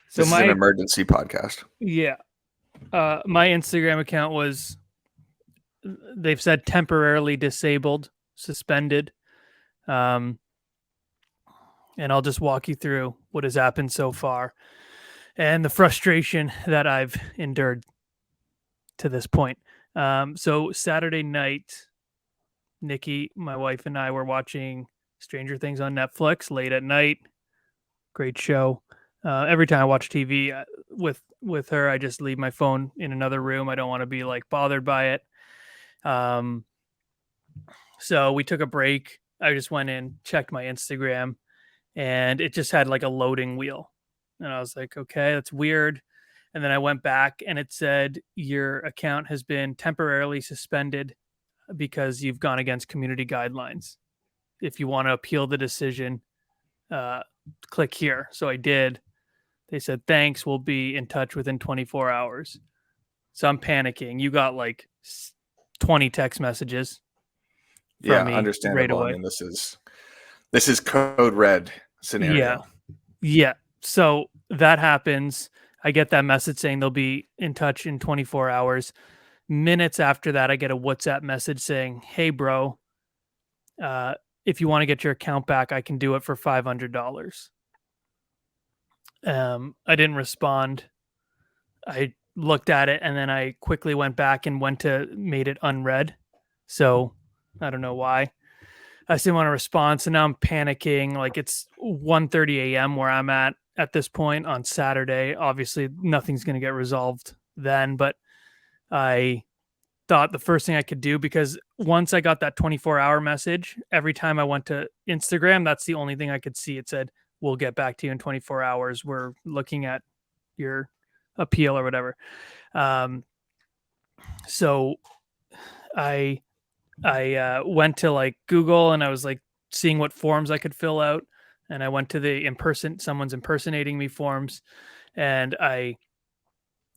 So This is an emergency podcast. my Instagram account was, they've said temporarily disabled, suspended. Um, and I'll just walk you through what has happened so far and the frustration that I've endured to this point. So Saturday night, Nikki, my wife, and I were watching Stranger Things on Netflix late at night. Great show. Every time I watch TV with her, I just leave my phone in another room. I don't want to be like bothered by it. So we took a break. I just went in, checked my Instagram, and it just had like a loading wheel. And I was like, okay, that's weird. And then I went back and it said your account has been temporarily suspended because you've gone against community guidelines. If you want to appeal the decision, click here. So I did. They said, thanks. We'll be in touch within 24 hours. So I'm panicking. You got like 20 text messages from me right understandable. away. I mean, this is code red scenario. Yeah. So that happens. I get that message saying they'll be in touch in 24 hours. Minutes after that, I get a WhatsApp message saying, hey, bro, if you want to get your account back, I can do it for $500. I didn't respond. I looked at it and then I quickly went back and made it unread. So I don't know why. I just didn't want to respond. So now I'm panicking. Like it's 1:30 a.m. where I'm at this point on Saturday. Obviously, nothing's going to get resolved then, but I thought the first thing I could do, because once I got that 24-hour message, every time I went to Instagram, that's the only thing I could see. It said, we'll get back to you in 24 hours. We're looking at your appeal or whatever. So I went to like Google and I was like seeing what forms I could fill out. And I went to the someone's impersonating me forms, and I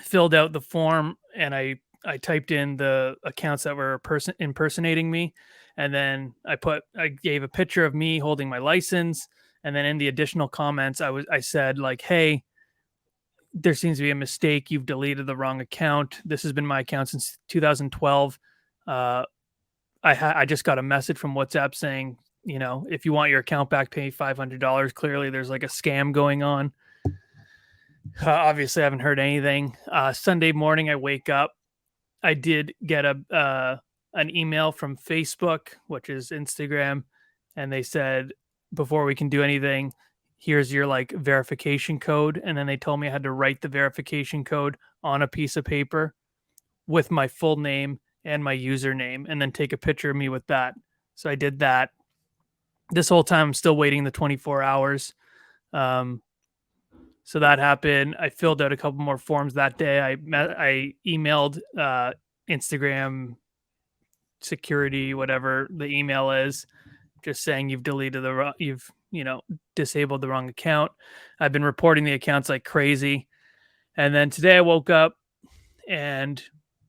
filled out the form and I typed in the accounts that were impersonating me. And then I gave a picture of me holding my license. And then in the additional comments, I said like, hey, there seems to be a mistake. You've deleted the wrong account. This has been my account since 2012. I just got a message from WhatsApp saying, if you want your account back, pay $500. Clearly, there's like a scam going on. Obviously, I haven't heard anything. Sunday morning, I wake up. I did get an email from Facebook, which is Instagram, and they said, before we can do anything, here's your like verification code. And then they told me I had to write the verification code on a piece of paper with my full name and my username, and then take a picture of me with that. So I did that. This whole time, I'm still waiting the 24 hours. So that happened. I filled out a couple more forms that day. I emailed Instagram security, whatever the email is, just saying you've disabled the wrong account. I've been reporting the accounts like crazy. And then today I woke up and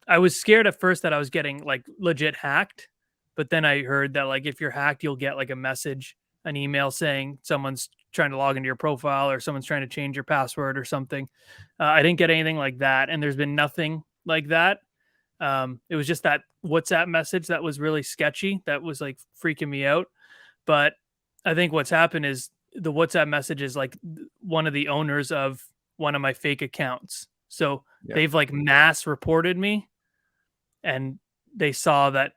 I was scared at first that I was getting like legit hacked. But then I heard that like if you're hacked, you'll get like a message, an email saying someone's trying to log into your profile or someone's trying to change your password or something. I didn't get anything like that. And there's been nothing like that. It was just that WhatsApp message that was really sketchy. That was like freaking me out. But I think what's happened is the WhatsApp message is like one of the owners of one of my fake accounts. So they've like mass reported me and they saw that.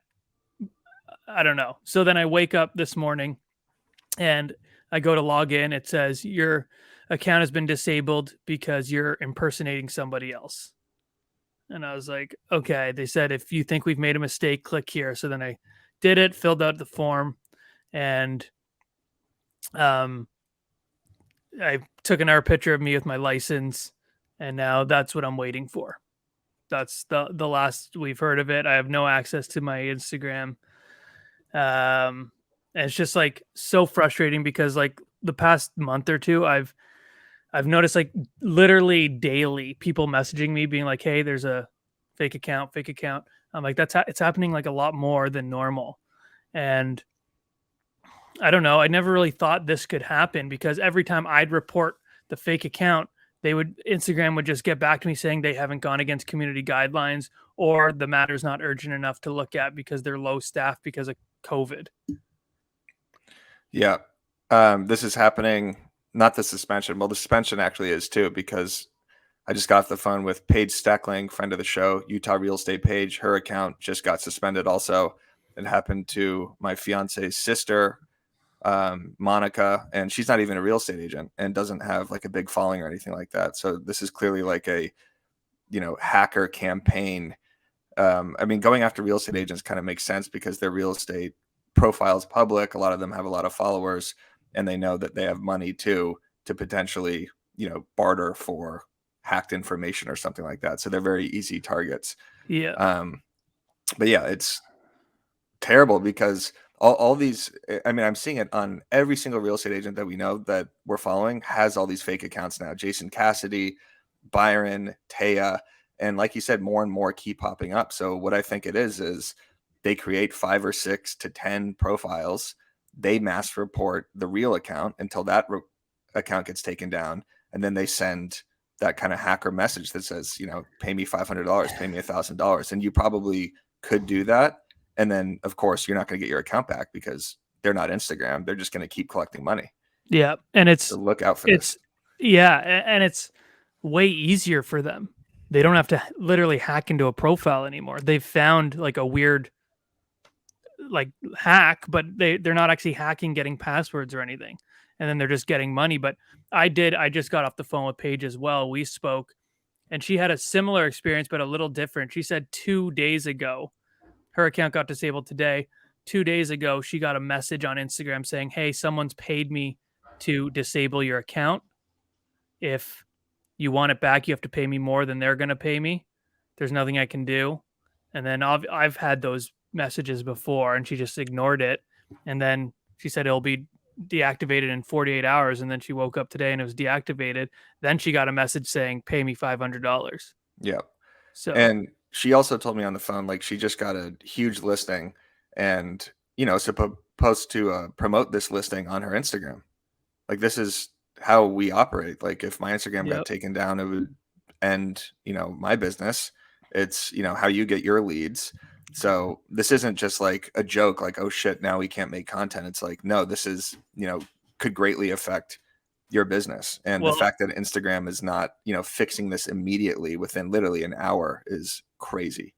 I don't know. So then I wake up this morning and I go to log in. It says your account has been disabled because you're impersonating somebody else. And I was like, okay. They said, if you think we've made a mistake, click here. So then I did it, filled out the form, and I took another picture of me with my license. And now that's what I'm waiting for. That's the last we've heard of it. I have no access to my Instagram. And it's just like so frustrating because like the past month or two, I've noticed like literally daily people messaging me being like, hey, there's a fake account. I'm like, it's happening like a lot more than normal. And I don't know. I never really thought this could happen because every time I'd report the fake account, Instagram would just get back to me saying they haven't gone against community guidelines or the matter's not urgent enough to look at because they're low staff because of COVID. Yeah. This is happening, not the suspension. Well, the suspension actually is too, because I just got off the phone with Paige Steckling, friend of the show, Utah real estate page. Her account just got suspended also. It happened to my fiance's sister, Monica, and she's not even a real estate agent and doesn't have like a big following or anything like that. So this is clearly like a, hacker campaign. I mean, going after real estate agents kind of makes sense because their real estate profile is public. A lot of them have a lot of followers, and they know that they have money too to potentially, barter for hacked information or something like that. So they're very easy targets. Yeah. But yeah, it's terrible because all these, I mean, I'm seeing it on every single real estate agent that we know that we're following has all these fake accounts now. Jason Cassidy, Byron, Taya, and like you said, more and more keep popping up. So what I think it is they create 5 or 6 to 10 profiles. They mass report the real account until that account gets taken down, and then they send that kind of hacker message that says, pay me $500, pay me $1,000, and you probably could do that. And then, of course, you're not going to get your account back because they're not Instagram. They're just going to keep collecting money. Yeah. And So look out for this. and it's way easier for them. They don't have to literally hack into a profile anymore. They've found like a weird like hack, but they're not actually hacking, getting passwords or anything. And then they're just getting money. But I just got off the phone with Paige as well. We spoke and she had a similar experience, but a little different. She said 2 days ago, her account got disabled today. 2 days ago, she got a message on Instagram saying, "Hey, someone's paid me to disable your account. If you want it back, you have to pay me more than they're going to pay me. There's nothing I can do." And then I've had those messages before, and she just ignored it. And then she said it'll be deactivated in 48 hours. And then she woke up today and it was deactivated. Then she got a message saying, "Pay me $500." Yeah. So, And she also told me on the phone, like she just got a huge listing and, supposed to promote this listing on her Instagram. Like this is how we operate. Like if my Instagram got yep. taken down, it would end, my business. It's, how you get your leads. So this isn't just like a joke, like, oh shit, now we can't make content. It's like, no, this is, could greatly affect your business. And the Well, fact that Instagram is not, fixing this immediately within literally an hour is crazy.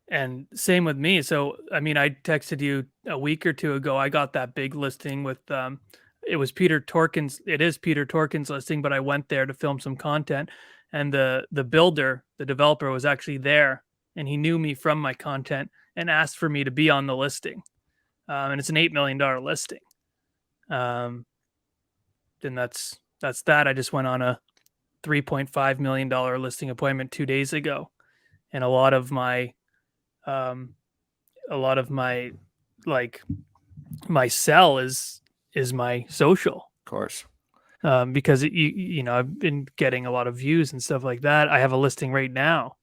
and same with me. So, I mean, I texted you a week or two ago. I got that big listing with it was Peter Torkins. It is Peter Torkins listing, but I went there to film some content, and the builder, the developer, was actually there, and he knew me from my content and asked for me to be on the listing. And it's an $8 million listing. Then that's that. I just went on a $3.5 million listing appointment 2 days ago, and um, a lot of my like my sell is my social, Of course. because I've been getting a lot of views and stuff like that. I have a listing right now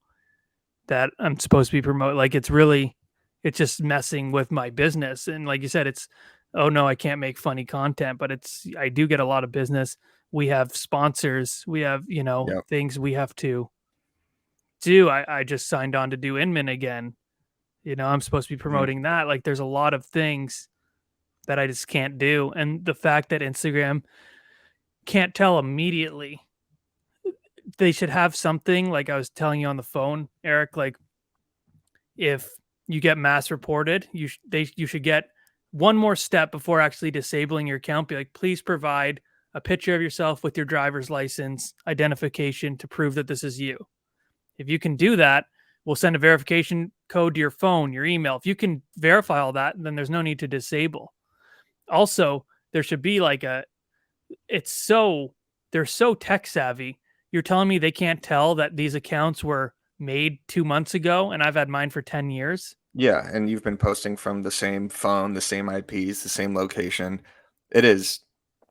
that I'm supposed to be promoting. Like it's just messing with my business. And like you said, it's, oh no, I can't make funny content, but I do get a lot of business. We have sponsors. We have Yep. things we have to do. I just signed on to do Inman again. I'm supposed to be Mhm. promoting that. Like there's a lot of things that I just can't do. And the fact that Instagram can't tell immediately, they should have something like I was telling you on the phone, Eric, like if you get mass reported, you should get one more step before actually disabling your account. Be like, please provide a picture of yourself with your driver's license identification to prove that this is you. If you can do that, we'll send a verification code to your phone, your email. If you can verify all that, then there's no need to disable. Also, there should be like they're so tech savvy. You're telling me they can't tell that these accounts were made 2 months ago and I've had mine for 10 years? Yeah. And you've been posting from the same phone, the same IPs, the same location. It is,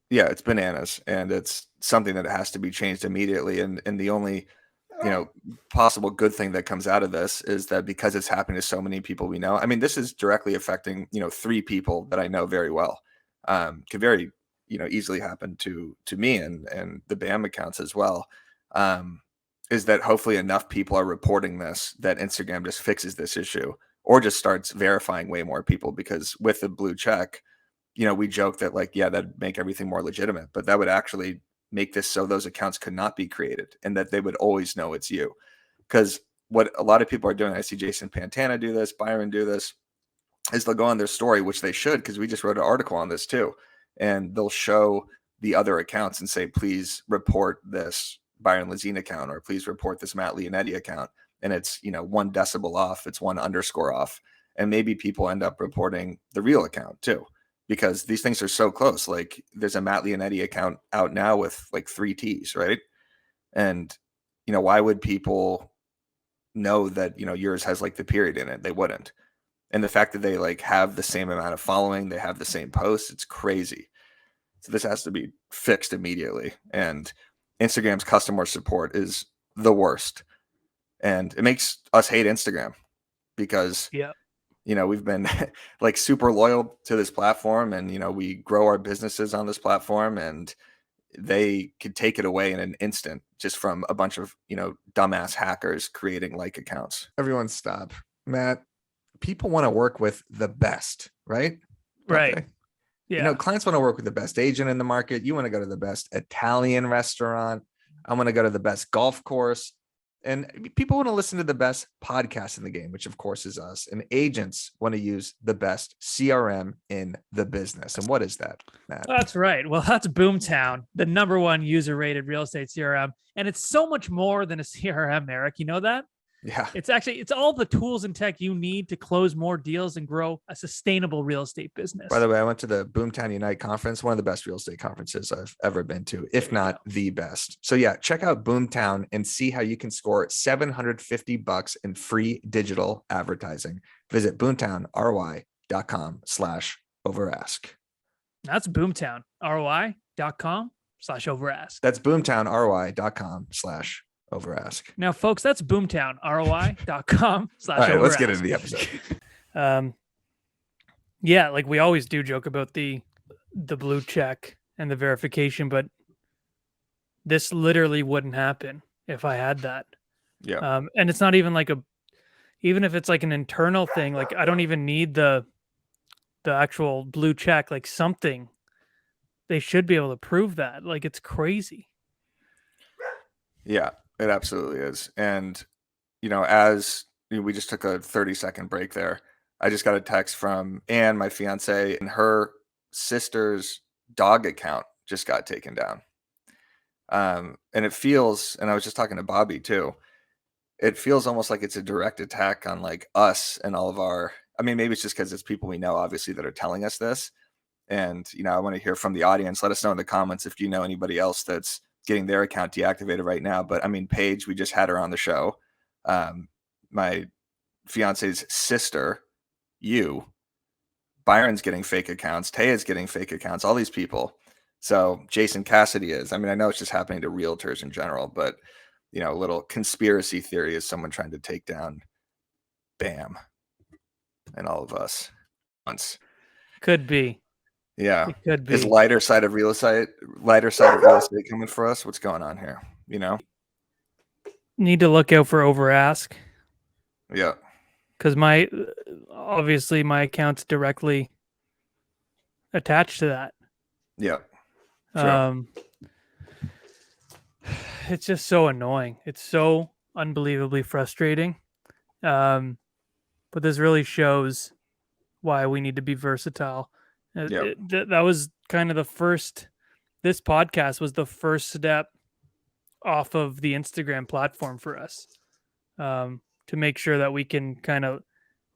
yeah, it's bananas. And it's something that has to be changed immediately. And the only, you know, possible good thing that comes out of this is that because it's happening to so many people we know. I mean, this is directly affecting, 3 people that I know very well. could very, easily happen to me and the BAM accounts as well. Is that hopefully enough people are reporting this that Instagram just fixes this issue or just starts verifying way more people, because with the blue check, we joke that like, yeah, that'd make everything more legitimate, but that would actually make this so those accounts could not be created and that they would always know it's you. Because what a lot of people are doing, I see Jason Pantana do this, Byron do this, is they'll go on their story, which they should, because we just wrote an article on this too, and they'll show the other accounts and say, please report this Byron Lazine account, or please report this Matt Lionetti account. And it's, 1 decibel off, it's 1 underscore off. And maybe people end up reporting the real account too, because these things are so close. Like there's a Matt Lionetti account out now with like 3 T's, right? And, why would people know that, yours has like the period in it? They wouldn't. And the fact that they like have the same amount of following, they have the same posts, it's crazy. So this has to be fixed immediately. And Instagram's customer support is the worst. And it makes us hate Instagram because, Yeah. We've been like super loyal to this platform, and, we grow our businesses on this platform, and they could take it away in an instant just from a bunch of, dumbass hackers creating like accounts. Everyone stop. Matt, people want to work with the best, right? Don't Right. they? Yeah. Clients want to work with the best agent in the market. You want to go to the best Italian restaurant. I want to go to the best golf course. And people want to listen to the best podcast in the game, which of course is us. And agents want to use the best CRM in the business. And what is that, Matt? That's right. Well, that's Boomtown, the #1 user-rated real estate CRM. And it's so much more than a CRM, Eric. You know that? Yeah. It's all the tools and tech you need to close more deals and grow a sustainable real estate business. By the way, I went to the Boomtown Unite conference, one of the best real estate conferences I've ever been to, if not the best. So yeah, check out Boomtown and see how you can score $750 in free digital advertising. Visit boomtownry.com/overask. That's boomtownry.com/overask. That's boomtownry.com/overask. Now, folks, that's boomtownry.com/overask. All right, let's get into the episode. Yeah, like we always do joke about the blue check and the verification, but this literally wouldn't happen if I had that. Yeah. And it's not even like even if it's like an internal thing, like I don't even need the actual blue check, like something. They should be able to prove that. Like it's crazy. Yeah, it absolutely is. And, as we just took a 30-second break there, I just got a text from Anne, my fiance, and her sister's dog account just got taken down. And it feels, and I was just talking to Bobby too, it feels almost like it's a direct attack on like us and all of our, I mean, maybe it's just because it's people we know, obviously, that are telling us this. And, I want to hear from the audience. Let us know in the comments if you know anybody else that's getting their account deactivated right now. But I mean, Paige, we just had her on the show. My fiance's sister, Byron's getting fake accounts. Taya's getting fake accounts. All these people. So Jason Cassidy is. I mean, I know it's just happening to realtors in general, but a little conspiracy theory is someone trying to take down BAM and all of us once. Could be. Yeah. It could be. Is lighter side of real estate coming for us? What's going on here? Need to look out for overask. Yeah. Because obviously my account's directly attached to that. Yeah. Sure. It's just so annoying. It's so unbelievably frustrating. But this really shows why we need to be versatile. That was kind of the first. This podcast was the first step off of the Instagram platform for us, to make sure that we can kind of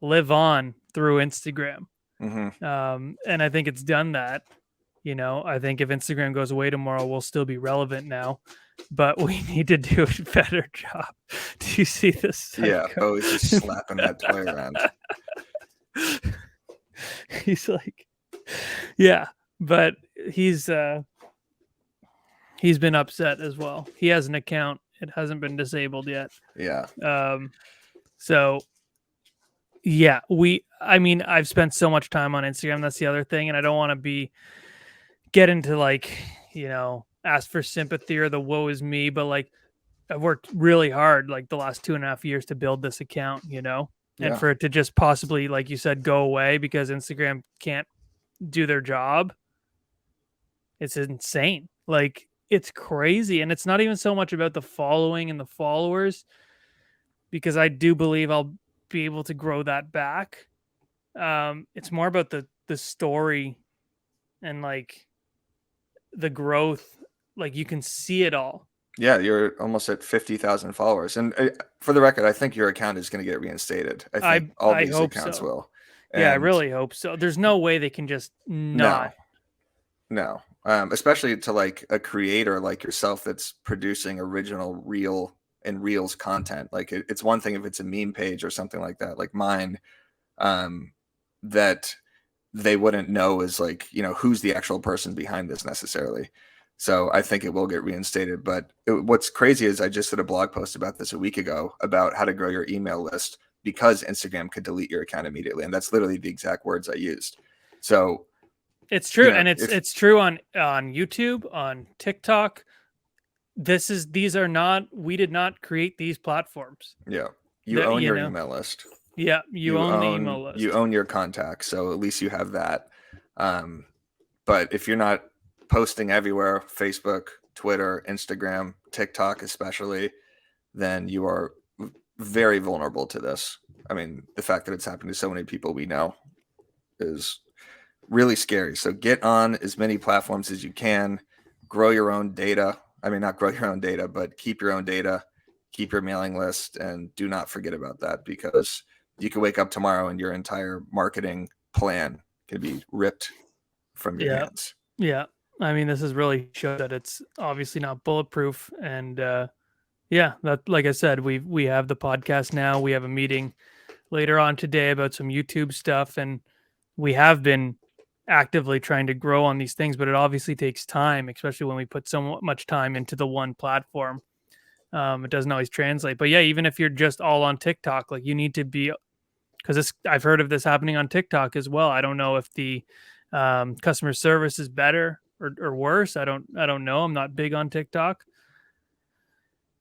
live on through Instagram. Mm-hmm. And I think it's done that. I think if Instagram goes away tomorrow, we'll still be relevant now, but we need to do a better job. Do you see this? Yeah. Oh, he's just slapping that toy around. He's like, yeah, but he's been upset as well. He has an account. It hasn't been disabled yet. Yeah. So Yeah, I mean, I've spent so much time on Instagram. That's the other thing, and I don't want to get into like, ask for sympathy or the woe is me, but like I've worked really hard like the last 2.5 years to build this account, and Yeah. for it to just possibly, like you said, go away because Instagram can't do their job, it's insane. Like it's crazy. And it's not even so much about the following and the followers, because I do believe I'll be able to grow that back. It's more about the story and like the growth. Like you can see it all. Yeah, you're almost at 50,000 followers. And for the record, I think your account is going to get reinstated. I think all I these hope accounts so. will. Yeah, I And really hope so. There's no way they can just not. no, no. Especially to like a creator like yourself that's producing original real and reels content. Like it's one thing if it's a meme page or something like that, like mine, um, that they wouldn't know is like, who's the actual person behind this necessarily. So I think it will get reinstated. But what's crazy is I just did a blog post about this a week ago about how to grow your email list because Instagram could delete your account immediately. And that's literally the exact words I used. So, It's true, and if it's true on YouTube, on TikTok. These are not. We did not create these platforms. yeah, you That own your email list. yeah, you own the email You list. own your contacts, so at least you have that. Um, but if you're not posting everywhere, Facebook, Twitter, Instagram, TikTok especially, then you are very vulnerable to this. I mean, the fact that it's happened to so many people we know is really scary. So get on as many platforms as you can, grow your own data. I mean, not grow your own data, but keep your own data, keep your mailing list, and do not forget about that because you could wake up tomorrow and your entire marketing plan can be ripped from your Yeah, hands. yeah. I mean, this has really showed that it's obviously not bulletproof, and yeah, that like I said, we have the podcast now. We have a meeting later on today about some YouTube stuff, and we have been actively trying to grow on these things, but it obviously takes time, especially when we put so much time into the one platform. It doesn't always translate. But yeah, even if you're just all on TikTok, like you need to be, because I've heard of this happening on TikTok as well. I don't know if the customer service is better or worse. I don't know. I'm not big on TikTok,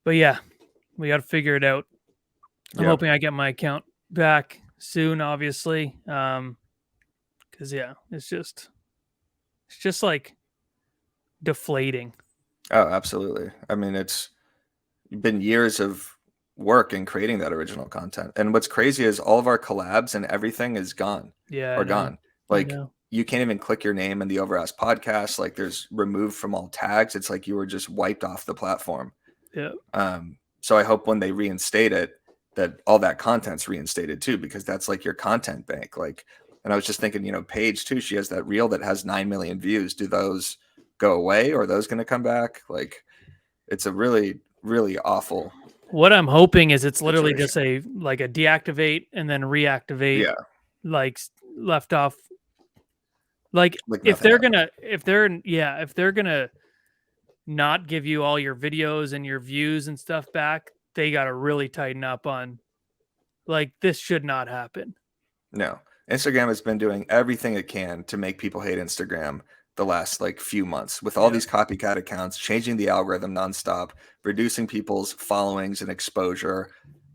but yeah, we got to figure it out. I'm Yeah. hoping I get my account back soon, obviously. Because yeah, it's just like deflating. Oh, absolutely. I mean, it's been years of work in creating that original content. And what's crazy is all of our collabs and everything is gone Yeah, I or know. gone. I Like know. you can't even click your name in the Overask podcast. Like there's removed from all tags. It's like you were just wiped off the platform. Yeah. So I hope when they reinstate it, that all that content's reinstated too, because that's like your content bank. Like, and I was just thinking, Paige too, she has that reel that has 9 million views. Do those go away or are those going to come back? Like, it's a really, really awful What I'm hoping is it's literally situation. just a deactivate and then reactivate, Yeah. like left off. Like Like nothing happened. if they're gonna not give you all your videos and your views and stuff back, they got to really tighten up on, like, this should not happen. No. Instagram has been doing everything it can to make people hate Instagram the last like few months with all Yeah. these copycat accounts, changing the algorithm nonstop, reducing people's followings and exposure.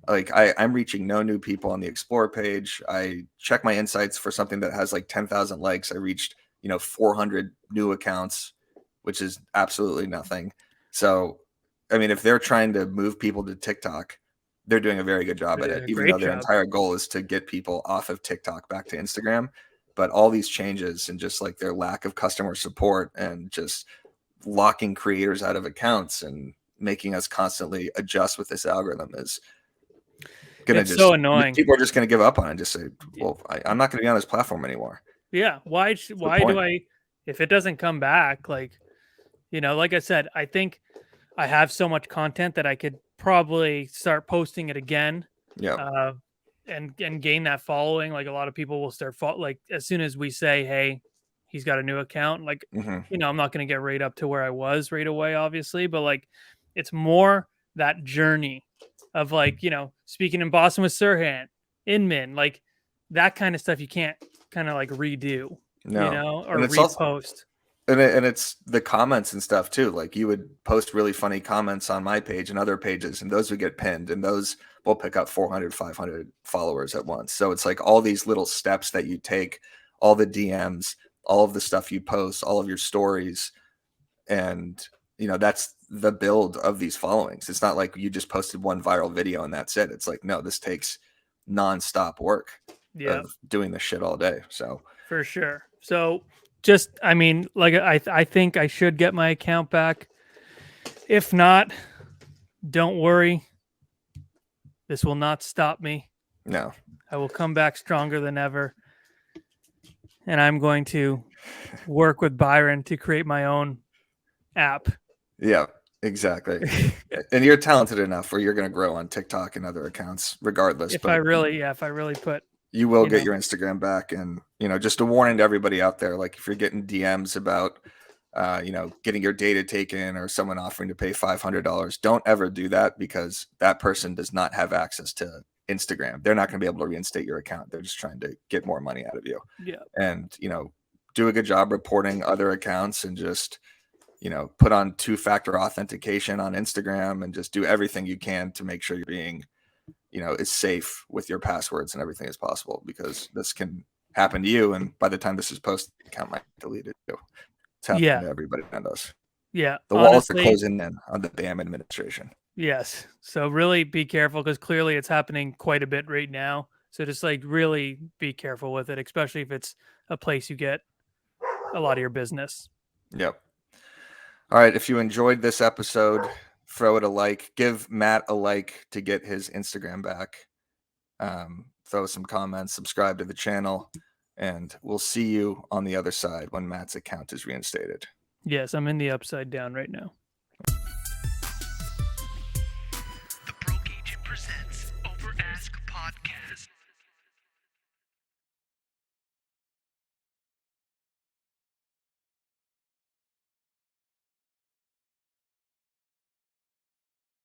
Like I'm reaching no new people on the explore page. I check my insights for something that has like 10,000 likes. I reached, 400 new accounts, which is absolutely nothing. So, I mean, if they're trying to move people to TikTok, they're doing a very good job They're at doing it, a even great though their job. entire goal is to get people off of TikTok back to Instagram. But all these changes and just like their lack of customer support and just locking creators out of accounts and making us constantly adjust with this algorithm is gonna It's so just annoying. people are just gonna give up on it and just say, well, I'm not gonna be on this platform anymore. Yeah. What's the Why do point? I, if it doesn't come back, like, like I said, I think I have so much content that I could probably start posting it again, Yeah. uh, and gain that following. Like a lot of people will start like as soon as we say, "Hey, he's got a new account." Like, Hmm. I'm not going to get right up to where I was right away, obviously, but like it's more that journey of like speaking in Boston with Sirhan, Inman, like that kind of stuff you can't kind of like redo, No. or And it's also repost. and it's the comments and stuff too. Like you would post really funny comments on my page and other pages, and those would get pinned, and those will pick up 400, 500 followers at once. So it's like all these little steps that you take, all the DMs, all of the stuff you post, all of your stories, and that's the build of these followings. It's not like you just posted one viral video and that's it. It's like, no, this takes nonstop work Yeah, of doing this shit all day. So for sure. So just, I mean, like I think I should get my account back. If not, don't worry. This will not stop me. no. I will come back stronger than ever. And I'm going to work with Byron to create my own app. Yeah, exactly. And you're talented enough where you're going to grow on TikTok and other accounts regardless, If I but really put, you will you get know, your Instagram back. And, just a warning to everybody out there, like if you're getting DMs about, getting your data taken or someone offering to pay $500, don't ever do that, because that person does not have access to Instagram. They're not going to be able to reinstate your account. They're just trying to get more money out of you. yeah, And, do a good job reporting other accounts, and just, put on 2-factor authentication on Instagram, and just do everything you can to make sure you're being, as safe with your passwords and everything as possible, because this can happen to you. And by the time this is posted, the account might be deleted too. It's happening yeah, to everybody around us. yeah. The walls are Honestly, closing in on the BAM administration. yes. So really be careful, because clearly it's happening quite a bit right now. So just like really be careful with it, especially if it's a place you get a lot of your business. Yep. All right. If you enjoyed this episode, throw it a like. Give Matt a like to get his Instagram back. Throw some comments, subscribe to the channel, and we'll see you on the other side when Matt's account is reinstated. Yes, I'm in the upside down right now.